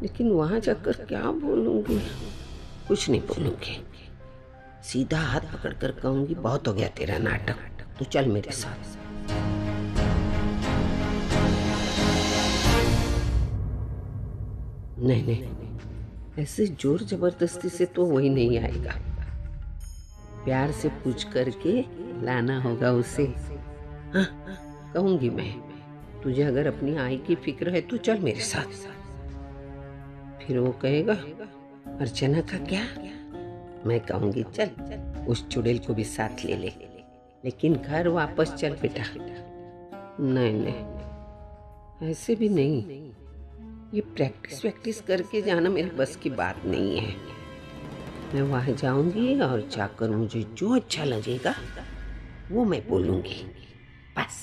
लेकिन वहां जाकर क्या बोलूंगी? कुछ नहीं बोलूंगी, सीधा हाथ पकड़कर कहूंगी बहुत हो गया तेरा नाटक, तू चल मेरे साथ। नहीं, ऐसे जोर जबरदस्ती से तो वही नहीं आएगा। प्यार से पूछ करके लाना होगा उसे। हाँ, कहूंगी मैं, तुझे अगर अपनी आई की फिक्र है तो चल मेरे साथ। फिर वो कहेगा अर्चना का क्या? मैं कहूंगी चल उस चुड़ैल को भी साथ ले ले, लेकिन घर वापस चल बेटा। नहीं, ऐसे भी नहीं, ये प्रैक्टिस करके जाना मेरे बस की बात नहीं है। मैं वहां जाऊंगी और जाकर मुझे जो अच्छा लगेगा वो मैं बोलूंगी, बस।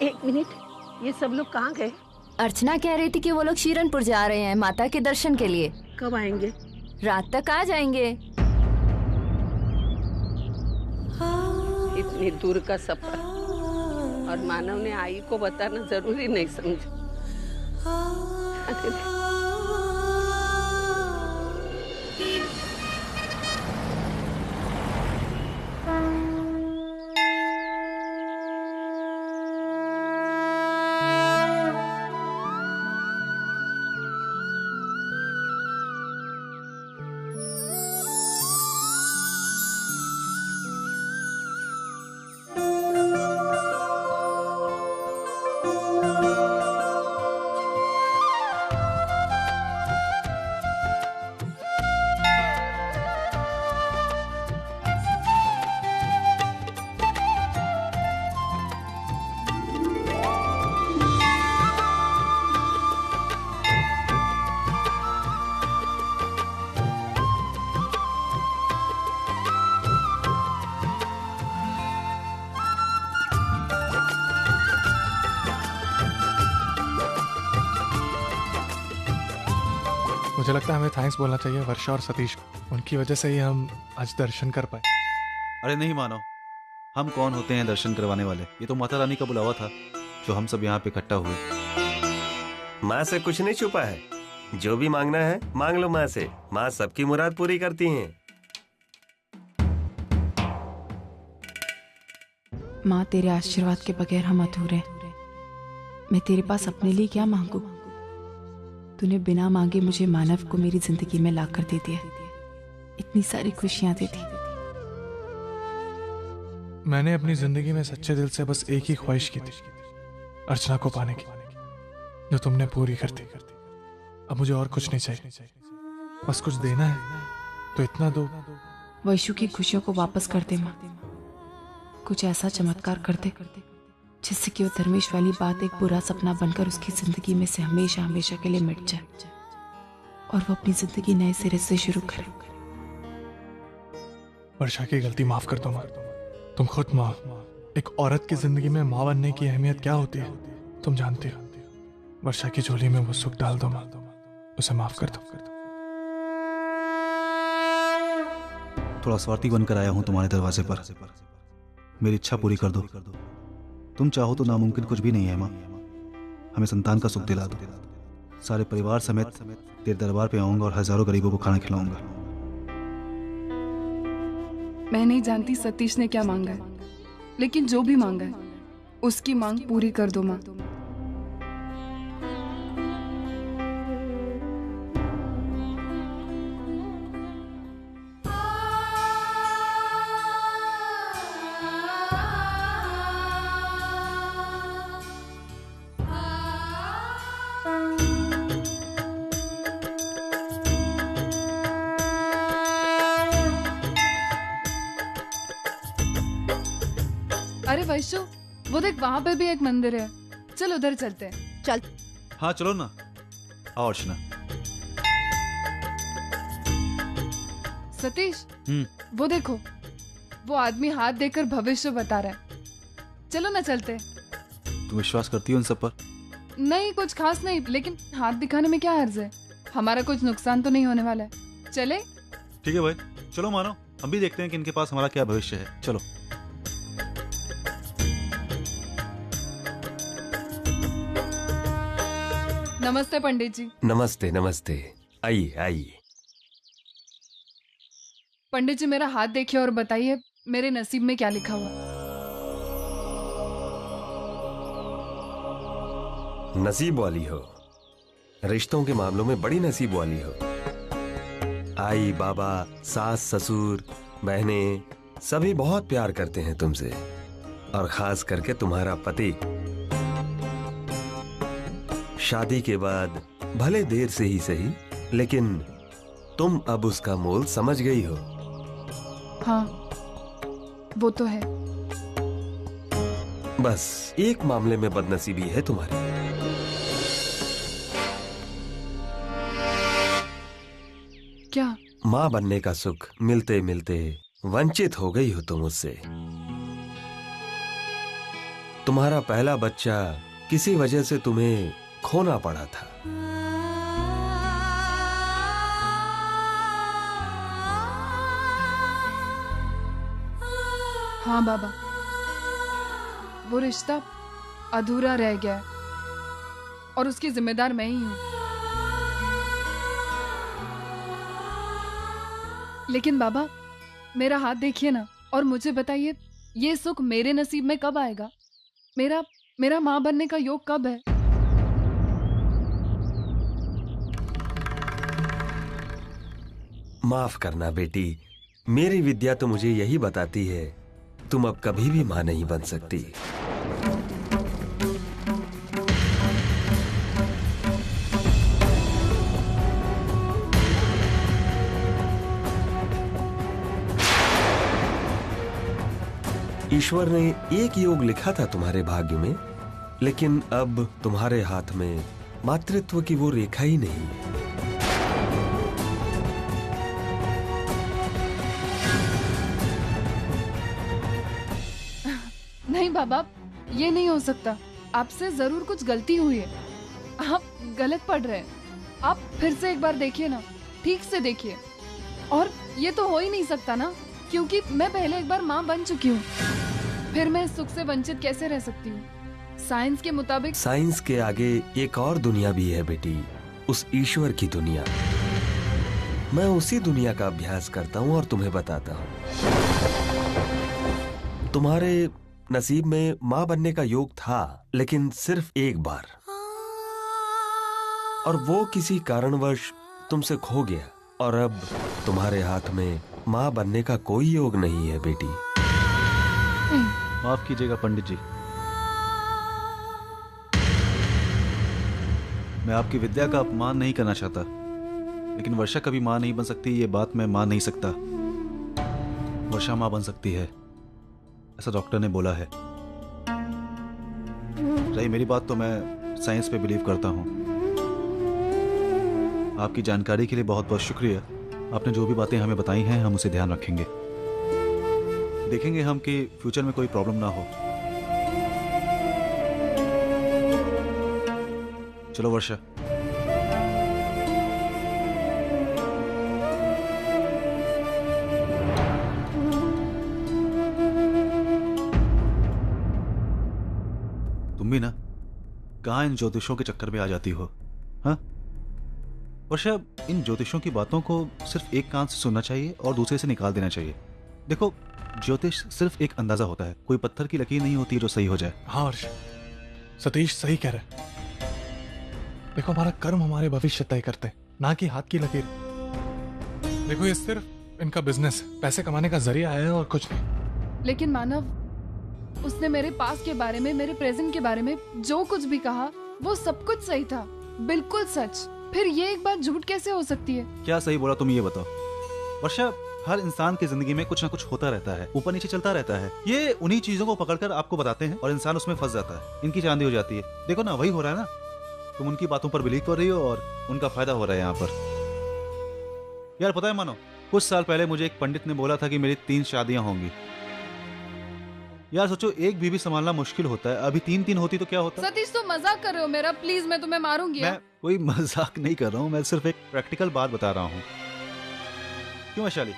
एक मिनट, ये सब लोग कहाँ गए? अर्चना कह रही थी कि वो लोग शीरनपुर जा रहे हैं माता के दर्शन के लिए। कब आएंगे? रात तक आ जाएंगे। इतनी दूर का सफर और मानव ने आई को बताना जरूरी नहीं समझा। मुझे लगता है हमें थैंक्स बोलना चाहिए वर्षा और सतीश को। उनकी वजह से ही हम आज दर्शन कर पाए। अरे नहीं मानो, हम कौन होते हैं दर्शन करवाने वाले? ये तो माता रानी का बुलावा था जो हम सब यहाँ पे इकट्ठा हुए। माँ से कुछ नहीं छुपा है, जो भी मांगना है मांग लो माँ से। माँ सबकी मुराद पूरी करती हैं। माँ तेरे आशीर्वाद के बगैर हम अधूरे हैं। मैं तेरे पास अपने लिए क्या मांगू? तूने बिना मांगे मुझे मानव को मेरी जिंदगी में लाकर दे दिया, इतनी सारी खुशियां दे दी। मैंने अपनी जिंदगी में सच्चे दिल से बस एक ही ख्वाहिश की थी, अर्चना को पाने की, जो तुमने पूरी कर दी। अब मुझे और कुछ नहीं चाहिए, बस कुछ देना है तो इतना दो। वैशु की खुशियों को वापस कर दे माँ। कुछ ऐसा चमत्कार कर दे जिससे कि वो धर्मेश वाली बात एक बुरा सपना बनकर उसकी जिंदगी में से हमेशा हमेशा के लिए मिट जाए और वो अपनी जिंदगी नए सिरे से शुरू करे। वर्षा की गलती माफ कर दो माँ। तुम खुद माँ, एक औरत की जिंदगी में माँ बनने की अहमियत क्या होती है तुम जानती हो। वर्षा की झोली में वो सुख डाल दो माँ, उसे माफ कर दो। थोड़ा स्वार्थी बनकर आया हूँ तुम्हारे दरवाजे पर, मेरी इच्छा पूरी कर दो। तुम चाहो तो नामुमकिन कुछ भी नहीं है माँ। हमें संतान का सुख दिला दो। सारे परिवार समेत तेरे दरबार पे आऊंगा और हजारों गरीबों को खाना खिलाऊंगा। मैं नहीं जानती सतीश ने क्या मांगा है, लेकिन जो भी मांगा है उसकी मांग पूरी कर दो माँ। अरे वैशु, वो देख वहां पे भी एक मंदिर है, चल उधर चलते हैं। चल। हाँ चलो ना। आओ अर्चना। सतीश, वो देखो, वो आदमी हाथ देकर भविष्य बता रहा है। चलो ना चलते। तुम विश्वास करती हो इन सब पर? नहीं, कुछ खास नहीं, लेकिन हाथ दिखाने में क्या हर्ज है? हमारा कुछ नुकसान तो नहीं होने वाला है। चले? ठीक है भाई, चलो मानो, हम भी देखते हैं कि इनके पास हमारा क्या भविष्य है। चलो। नमस्ते पंडित जी। नमस्ते नमस्ते, आइए आइए। पंडित जी, मेरा हाथ देखिए और बताइए मेरे नसीब में क्या लिखा हुआ। नसीब वाली हो, रिश्तों के मामलों में बड़ी नसीब वाली हो। आई बाबा, सास ससुर, बहनें सभी बहुत प्यार करते हैं तुमसे, और खास करके तुम्हारा पति। शादी के बाद भले देर से ही सही, लेकिन तुम अब उसका मोल समझ गई हो। हाँ, वो तो है। बस एक मामले में बदनसीबी है तुम्हारी। क्या? माँ बनने का सुख मिलते मिलते वंचित हो गई हो तुम उससे। तुम्हारा पहला बच्चा किसी वजह से तुम्हें खोना पड़ा था। हाँ बाबा, वो रिश्ता अधूरा रह गया है और उसकी जिम्मेदार मैं ही हूं। लेकिन बाबा, मेरा हाथ देखिए ना और मुझे बताइए, ये सुख मेरे नसीब में कब आएगा? मेरा माँ बनने का योग कब है? माफ करना बेटी, मेरी विद्या तो मुझे यही बताती है, तुम अब कभी भी मां नहीं बन सकती। ईश्वर ने एक योग लिखा था तुम्हारे भाग्य में, लेकिन अब तुम्हारे हाथ में मातृत्व की वो रेखा ही नहीं है। नहीं बाबा, ये नहीं हो सकता। आपसे जरूर कुछ गलती हुई है। आप गलत पढ़ रहे हैं। आप फिर से एक बार देखिए ना, ठीक से देखिए। और ये तो हो ही नहीं सकता ना, क्योंकि मैं पहले एक बार माँ बन चुकी हूँ। फिर मैं इस सुख से वंचित कैसे रह सकती हूँ? साइंस के मुताबिक। साइंस के आगे एक और दुनिया भी है बेटी, उस ईश्वर की दुनिया। मैं उसी दुनिया का अभ्यास करता हूँ और तुम्हें बताता हूँ। तुम्हारे नसीब में माँ बनने का योग था, लेकिन सिर्फ एक बार, और वो किसी कारणवश तुमसे खो गया। और अब तुम्हारे हाथ में माँ बनने का कोई योग नहीं है बेटी। माफ कीजिएगा पंडित जी, मैं आपकी विद्या का अपमान नहीं करना चाहता, लेकिन वर्षा कभी मां नहीं बन सकती, ये बात मैं मान नहीं सकता। वर्षा मां बन सकती है, ऐसा डॉक्टर ने बोला है। रही मेरी बात, तो मैं साइंस पे बिलीव करता हूं। आपकी जानकारी के लिए बहुत बहुत शुक्रिया। आपने जो भी बातें हमें बताई हैं, हम उसे ध्यान रखेंगे। देखेंगे हम कि फ्यूचर में कोई प्रॉब्लम ना हो। चलो वर्षा। तुम भी ना कहां इन ज्योतिषों के चक्कर में आ जाती हो? हाँ वर्षा, इन ज्योतिषों की बातों को सिर्फ एक कान से सुनना चाहिए और दूसरे से निकाल देना चाहिए। देखो, ज्योतिष सिर्फ एक अंदाजा होता है, कोई पत्थर की लकीर नहीं होती जो सही हो जाए। हाँ हर्ष, सतीश सही कह रहे। देखो, हमारा कर्म हमारे भविष्य तय करते हैं, ना कि हाथ की लकीर। देखो, ये सिर्फ इनका बिजनेस, पैसे कमाने का जरिया है और कुछ नहीं। लेकिन मानव, उसने मेरे पास के बारे में, मेरे प्रेजेंट के बारे में जो कुछ भी कहा, वो सब कुछ सही था, बिल्कुल सच। फिर ये एक बात झूठ कैसे हो सकती है? क्या सही बोला तुम ये बताओ। वर्षा, हर इंसान की जिंदगी में कुछ ना कुछ होता रहता है, ऊपर नीचे चलता रहता है। ये उन्हीं चीजों को पकड़कर आपको बताते हैं और इंसान उसमें फंस जाता है, इनकी चांदी हो जाती है। देखो ना, वही हो रहा है ना, तुम उनकी बातों पर बिलीव कर रही हो और उनका फायदा हो रहा है यहाँ पर। यार पता है मानो, कुछ साल पहले मुझे एक पंडित ने बोला था कि मेरी 3 शादियां होंगी। यार सोचो, एक बीवी संभालना मुश्किल होता है, अभी 3 होती तो क्या होता। सतीश तुम मजाक कर रहे हो मेरा, प्लीज मैं तुम्हें मारूंगी। मैं कोई मजाक नहीं कर रहा हूँ, मैं सिर्फ एक प्रैक्टिकल बात बता रहा हूँ। क्यों वैशाली?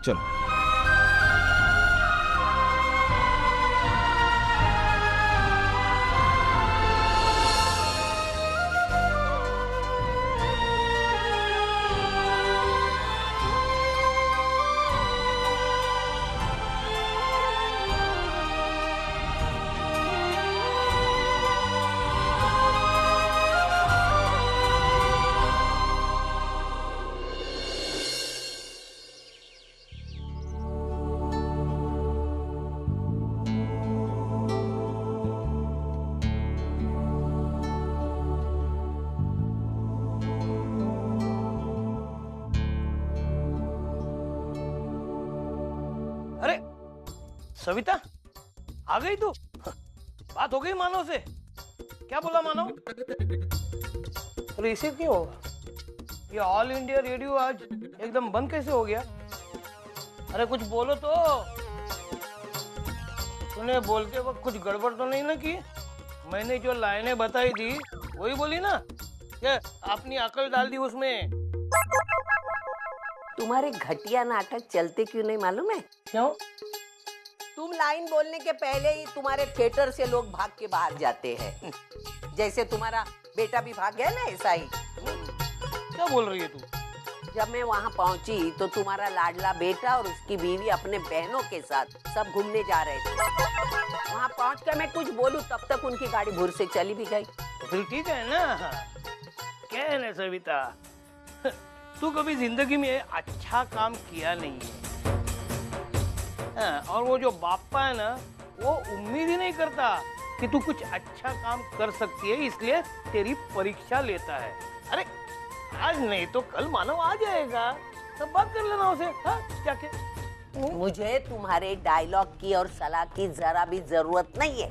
चलो सविता, आ गई तू? बात हो गई मानव से? क्या बोला मानव? रिसीव क्यों होगा? ये ऑल इंडिया रेडियो आज एकदम बंद कैसे हो गया? अरे कुछ बोलो तो। तूने बोलते वक्त कुछ गड़बड़ तो नहीं ना की? मैंने जो लाइनें बताई थी वही बोली ना? क्या अपनी अकल डाल दी उसमें? तुम्हारे घटिया नाटक चलते क्यों नहीं मालूम है? क्यों? तुम लाइन बोलने के पहले ही तुम्हारे थिएटर से लोग भाग के बाहर जाते हैं। जैसे तुम्हारा बेटा भी भाग गया ना, ऐसा ही। क्या बोल रही है तू? जब मैं वहाँ पहुँची तो तुम्हारा लाडला बेटा और उसकी बीवी अपने बहनों के साथ सब घूमने जा रहे थे। वहाँ पहुँचकर मैं कुछ बोलूं तब तक उनकी गाड़ी भूर से चली भी गई। तो फिर ठीक है ना? क्या है ना सविता, तू कभी जिंदगी में अच्छा काम किया नहीं है। और वो जो बापा है ना, वो उम्मीद ही नहीं करता कि तू कुछ अच्छा काम कर सकती है, इसलिए तेरी परीक्षा लेता है। अरे आज नहीं तो कल मानव आ जाएगा, तब बात कर लेना उसे। हाँ जाके। मुझे तुम्हारे डायलॉग की और सलाह की जरा भी जरूरत नहीं है।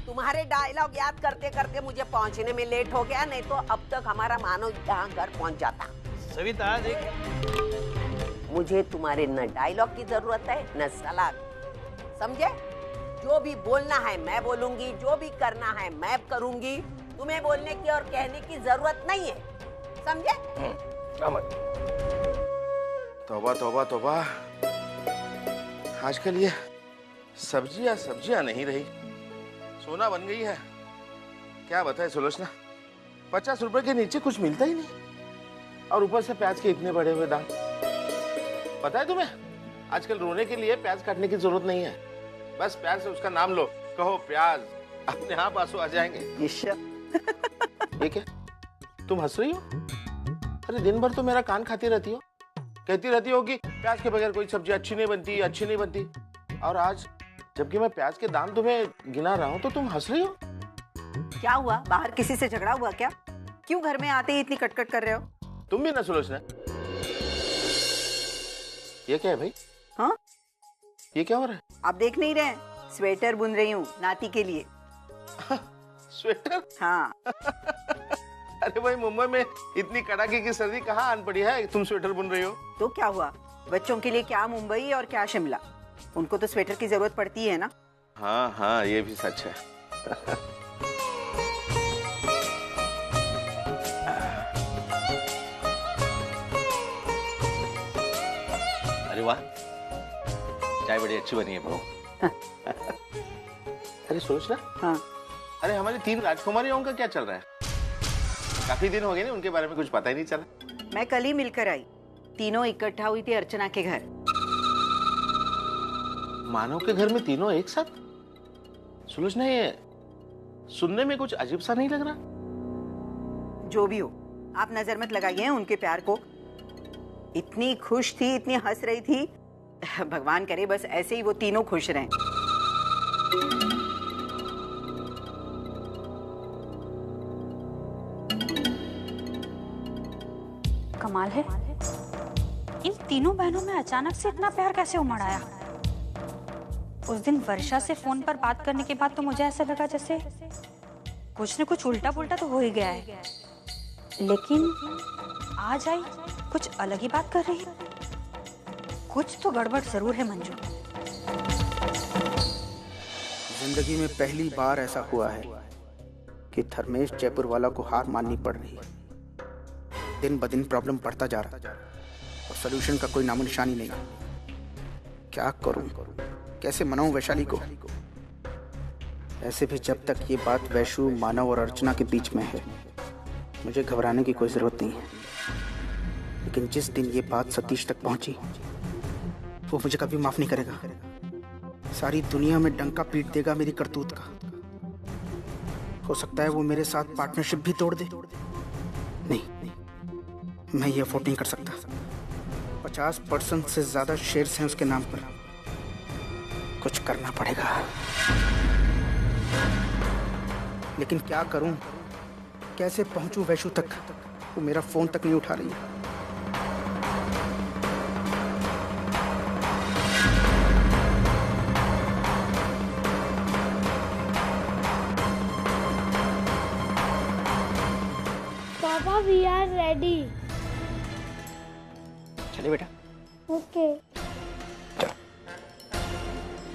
तुम्हारे डायलॉग याद करते करते मुझे पहुंचने में लेट हो गया, नहीं तो अब तक हमारा मानव यहाँ घर पहुंच जाता। सविता देख, मुझे तुम्हारे न डायलॉग की जरूरत है न सलाह, समझे? जो भी बोलना है मैं बोलूंगी, जो भी करना है मैं करूंगी। तुम्हें बोलने की और कहने की जरूरत नहीं है, समझे? तौबा तौबा तौबा, आजकल ये सब्जियां नहीं रही, सोना बन गई है। क्या बताए सुलोचना, 50 रुपए के नीचे कुछ मिलता ही नहीं, और ऊपर से प्याज के इतने बड़े हुए दाम। पता है तुम्हें, आजकल रोने के लिए प्याज काटने की जरूरत नहीं है, बस प्याज से उसका नाम लो, कहो प्याज, अपने आप आंसू आ जाएंगे। ये क्या, तुम हंस रही हो? अरे दिन भर तो मेरा कान खाती रहती हो, कहती रहती हो कि प्याज के बगैर कोई सब्जी अच्छी नहीं बनती। और आज जबकि मैं प्याज के दाम तुम्हें गिना रहा हूँ तो तुम हंस रही हो। क्या हुआ, बाहर किसी से झगड़ा हुआ क्या? क्यों घर में आते ही इतनी कटकट कर रहे हो? तुम भी ना सुलोचना। ये क्या है भाई? हाँ, ये क्या हो रहा है? आप देख नहीं रहे? स्वेटर बुन रही हूँ नाती के लिए। स्वेटर? हाँ। अरे भाई, मुंबई में इतनी कड़ाके की सर्दी कहाँ आन पड़ी है, तुम स्वेटर बुन रही हो? तो क्या हुआ, बच्चों के लिए क्या मुंबई और क्या शिमला, उनको तो स्वेटर की जरूरत पड़ती है ना। हाँ हाँ, ये भी सच है। अरे वाह, चाय बड़ी अच्छी बनी है बहू। अरे सोच ना। हाँ। अरे हमारी 3 राजकुमारियों का क्या चल रहा है? काफी दिन हो गए ना, उनके बारे में कुछ पता ही नहीं चला। मैं कल ही मिलकर आई, तीनों इकट्ठा हुई थी अर्चना के घर। मानव के घर में तीनों एक साथ? सुलोचना, ये सुनने में कुछ अजीब सा नहीं लग रहा? जो भी हो, आप नजर मत लगाइए उनके प्यार को। इतनी खुश थी, इतनी हंस रही थी, भगवान करे बस ऐसे ही वो तीनों खुश रहें। कमाल है, इन तीनों बहनों में अचानक से इतना प्यार कैसे उमड़ आया। उस दिन वर्षा से फोन पर बात करने के बाद तो मुझे ऐसा लगा जैसे कुछ न कुछ उल्टा पुल्टा तो हो ही गया है, लेकिन आज आई कुछ अलग ही बात कर रही है। कुछ तो गड़बड़ जरूर है मंजू। जिंदगी में पहली बार ऐसा हुआ है कि धर्मेश जयपुर वाला को हार माननी पड़ रही है। दिन ब दिन प्रॉब्लम बढ़ता जा रहा और सलूशन का कोई नामो निशान ही नहीं। क्या करूं, कैसे मनाऊं वैशाली को? ऐसे भी जब तक ये बात वैशु, मानव और अर्चना के बीच में है, मुझे घबराने की कोई जरूरत नहीं है। लेकिन जिस दिन ये बात सतीश तक पहुंची, वो मुझे कभी माफ नहीं करेगा। सारी दुनिया में डंका पीट देगा मेरी करतूत का। हो सकता है वो मेरे साथ पार्टनरशिप भी तोड़ दे। नहीं, मैं ये अफोर्ड नहीं कर सकता। 50% से ज्यादा शेयर्स हैं उसके नाम पर। कुछ करना पड़ेगा। लेकिन क्या करूं, कैसे पहुंचूं वैशु तक? वो मेरा फोन तक नहीं उठा रही है। पापा वी आर रेडी। चले बेटा। ओके।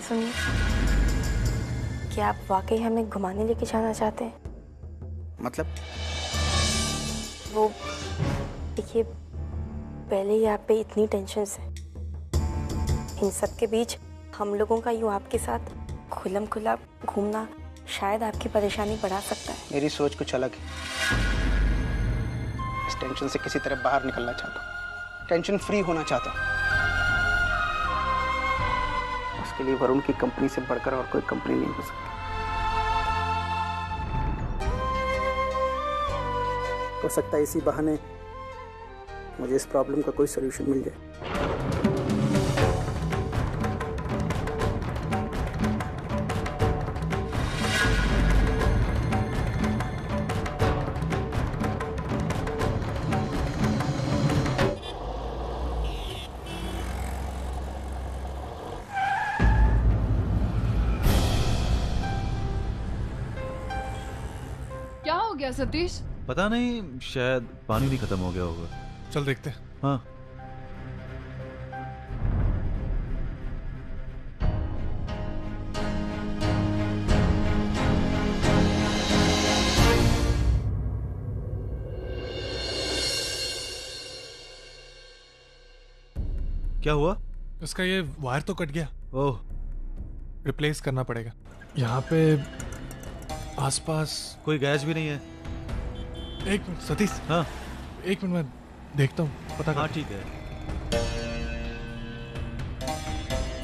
सुनिए, क्या आप वाकई हमें घुमाने लेके जाना चाहते हैं? मतलब? वो देखिए, पहले ही आप पे इतनी टेंशन है, इन सब के बीच हम लोगों का यूं आपके साथ खुलम खुला घूमना शायद आपकी परेशानी बढ़ा सकता है। मेरी सोच कुछ अलग है। इस टेंशन से किसी तरह बाहर निकलना चाहता हूँ, टेंशन फ्री होना चाहता हूँ। उसके लिए वरुण की कंपनी से बढ़कर और कोई कंपनी नहीं हो सकती। हो सकता है इसी बहाने मुझे इस प्रॉब्लम का कोई सलूशन मिल जाए। क्या हो गया सतीश? पता नहीं, शायद पानी भी खत्म हो गया होगा। चल देखते हैं। हाँ। क्या हुआ? इसका ये वायर तो कट गया। ओह, रिप्लेस करना पड़ेगा। यहाँ पे आसपास कोई गैस भी नहीं है। एक मिनट सतीश। हाँ, एक मिनट मैं देखता हूँ, पता। हाँ ठीक है।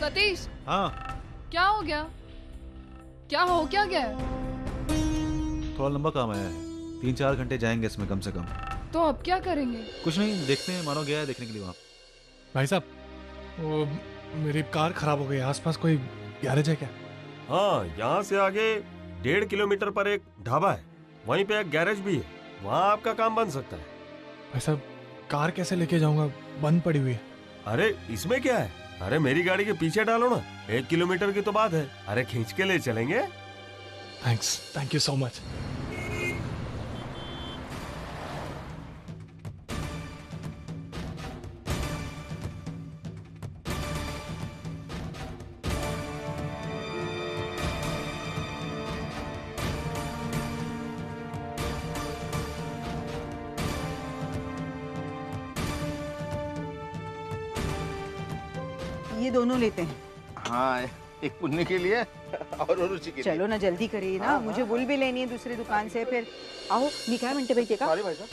सतीश। हाँ। क्या हो गया? क्या गया? थोड़ा लंबा काम आया है, 3-4 घंटे जाएंगे इसमें कम से कम। तो अब क्या करेंगे? कुछ नहीं, देखते हैं। मानो गया है देखने के लिए वहाँ। भाई साहब, वो मेरी कार खराब हो गई। आसपास कोई गैरेज है क्या? हाँ, यहाँ से आगे 1.5 किलोमीटर पर एक ढाबा है, वहीं पे एक गैरेज भी है, वहाँ आपका काम बन सकता है। भाई साहब, कार कैसे लेके जाऊंगा, बंद पड़ी हुई है। अरे इसमें क्या है, अरे मेरी गाड़ी के पीछे डालो ना, 1 किलोमीटर की तो बात है। अरे खींच के ले चलेंगे। Thanks, thank you so much. ये दोनों लेते हैं। हाँ, एक पुण्य के लिए और रुचि के लिए। चलो ना जल्दी करिए ना। मुझे वुल भी लेनी है दूसरी दुकान से। फिर आओ, निकाह मिनटे बैठेगा। सॉरी भाई साहब।